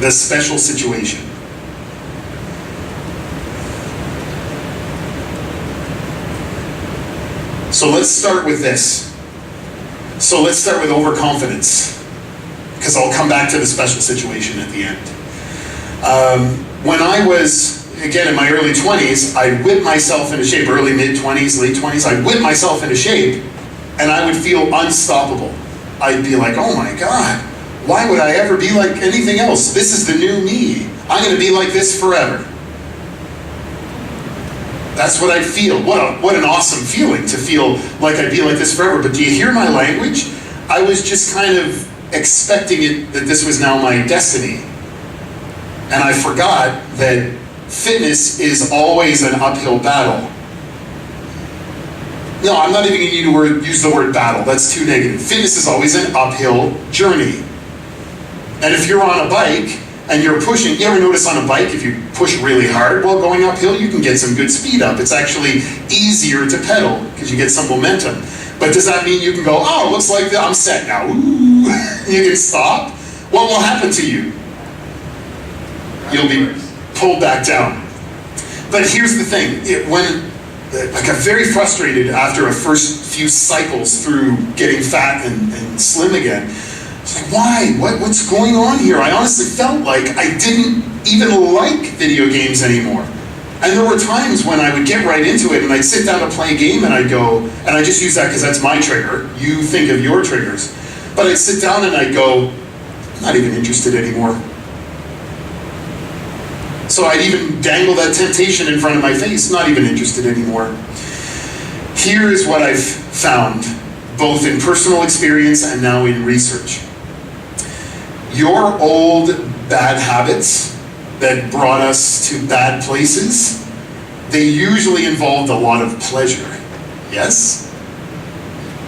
The special situation. So let's start with this. So let's start with overconfidence, because I'll come back to the special situation at the end. When I was, again, in my early 20s, I'd whip myself into shape, early mid-20s, late 20s, I'd whip myself into shape, and I would feel unstoppable. I'd be like, oh my God, why would I ever be like anything else? This is the new me. I'm going to be like this forever. That's what I'd feel. What an awesome feeling to feel like I'd be like this forever. But do you hear my language? I was just kind of expecting it, that this was now my destiny. And I forgot that fitness is always an uphill battle. No, I'm not even going to use the word battle. That's too negative. Fitness is always an uphill journey. And if you're on a bike and you're pushing, you ever notice on a bike, if you push really hard while going uphill, you can get some good speed up. It's actually easier to pedal because you get some momentum. But does that mean you can go, oh, looks like I'm set now. Ooh. You can stop? What will happen to you? You'll be pulled back down. But here's the thing. I got very frustrated after a first few cycles through getting fat and slim again. It's like, why? What's going on here? I honestly felt like I didn't even like video games anymore. And there were times when I would get right into it and I'd sit down to play a game and I'd go, and I just use that because that's my trigger. You think of your triggers. But I'd sit down and I'd go, I'm not even interested anymore. So I'd even dangle that temptation in front of my face, not even interested anymore. Here is what I've found, both in personal experience and now in research. Your old bad habits that brought us to bad places, they usually involved a lot of pleasure. Yes?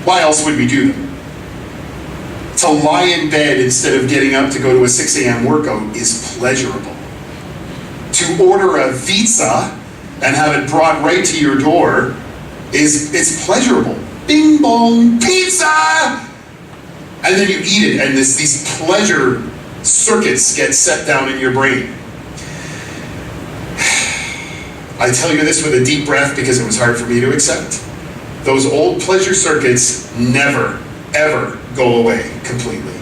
Why else would we do them? To lie in bed instead of getting up to go to a 6 a.m. workout is pleasurable. To order a pizza and have it brought right to your door it's pleasurable. Bing bong, pizza! And then you eat it, and these pleasure circuits get set down in your brain. I tell you this with a deep breath because it was hard for me to accept. Those old pleasure circuits never, ever go away completely.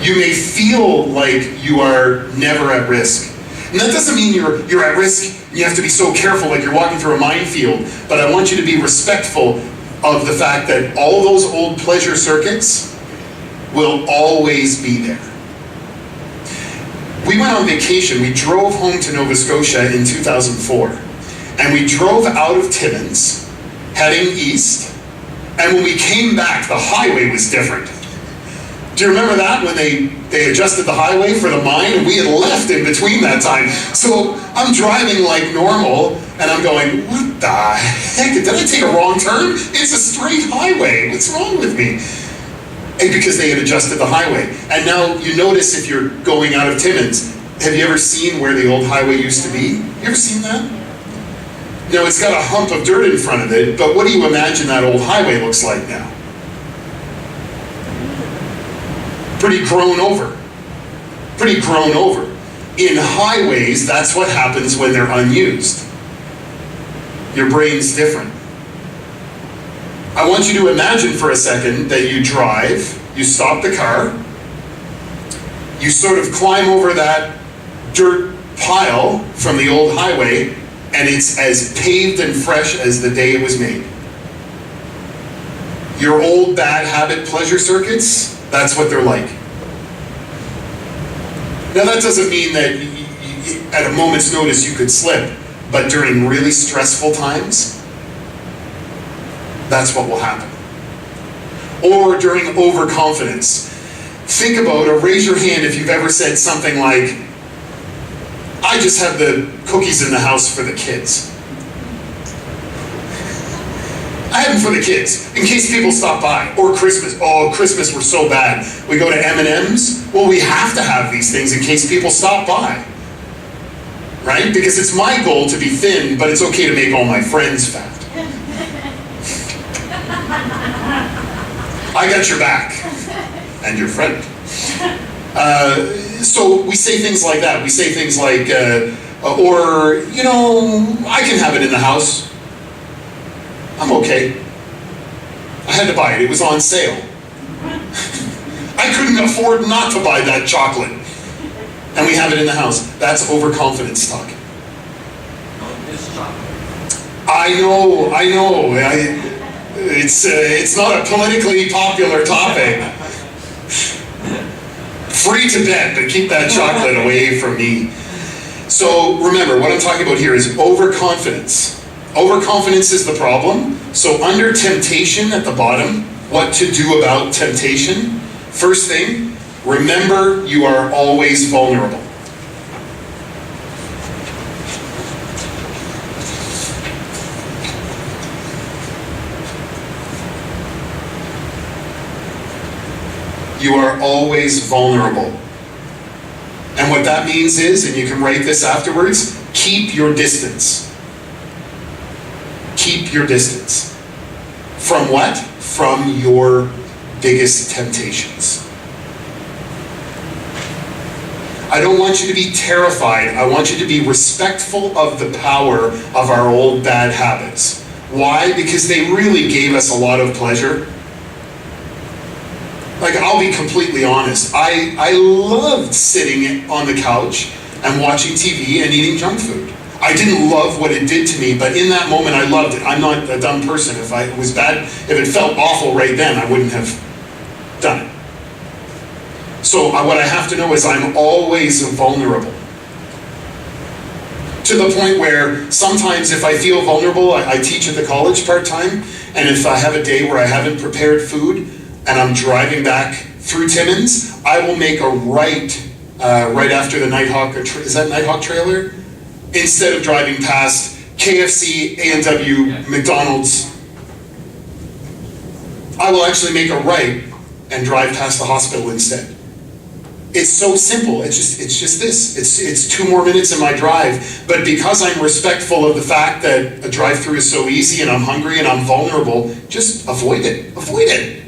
You may feel like you are never at risk. And that doesn't mean you're at risk. You have to be so careful, like you're walking through a minefield. But I want you to be respectful of the fact that all those old pleasure circuits will always be there. We went on vacation. We drove home to Nova Scotia in 2004. And we drove out of Timmins, heading east. And when we came back, the highway was different. Do you remember that when they adjusted the highway for the mine and we had left in between that time? So I'm driving like normal and I'm going, what the heck? Did I take a wrong turn? It's a straight highway. What's wrong with me? And because they had adjusted the highway. And now you notice if you're going out of Timmins, have you ever seen where the old highway used to be? You ever seen that? Now it's got a hump of dirt in front of it, but what do you imagine that old highway looks like now? Pretty grown over. Pretty grown over. In highways, that's what happens when they're unused. Your brain's different. I want you to imagine for a second that you drive, you stop the car, you sort of climb over that dirt pile from the old highway, and it's as paved and fresh as the day it was made. Your old bad habit pleasure circuits, that's what they're like. Now that doesn't mean that at a moment's notice you could slip, but during really stressful times, that's what will happen. Or during overconfidence. Think about, or raise your hand if you've ever said something like, I just have the cookies in the house for the kids. I have them for the kids, in case people stop by. Or Christmas. Oh, Christmas, we're so bad. We go to M&M's. Well, we have to have these things in case people stop by. Right? Because it's my goal to be thin, but it's okay to make all my friends fat. I got your back. And your friend. So we say things like that. We say things like, or, you know, I can have it in the house. I'm okay. I had to buy it. It was on sale. I couldn't afford not to buy that chocolate. And we have it in the house. That's overconfidence talking. I know. It's not a politically popular topic. Free to bet, but keep that chocolate away from me. So remember, what I'm talking about here is overconfidence. Overconfidence is the problem. So under temptation at the bottom, what to do about temptation? First thing, remember you are always vulnerable. You are always vulnerable. And what that means is, and you can write this afterwards, keep your distance. Keep your distance. From what? From your biggest temptations. I don't want you to be terrified. I want you to be respectful of the power of our old bad habits. Why? Because they really gave us a lot of pleasure. Like, I'll be completely honest. I loved sitting on the couch and watching TV and eating junk food. I didn't love what it did to me, but in that moment I loved it. I'm not a dumb person. If it was bad, if it felt awful right then, I wouldn't have done it. So what I have to know is I'm always vulnerable. To the point where sometimes if I feel vulnerable, I teach at the college part-time, and if I have a day where I haven't prepared food, and I'm driving back through Timmins, I will make a right after the Nighthawk, is that Nighthawk trailer? Instead of driving past KFC, A&W, McDonald's, I will actually make a right and drive past the hospital instead. It's so simple. It's just this. It's 2 more minutes in my drive. But because I'm respectful of the fact that a drive-through is so easy and I'm hungry and I'm vulnerable, just avoid it. Avoid it.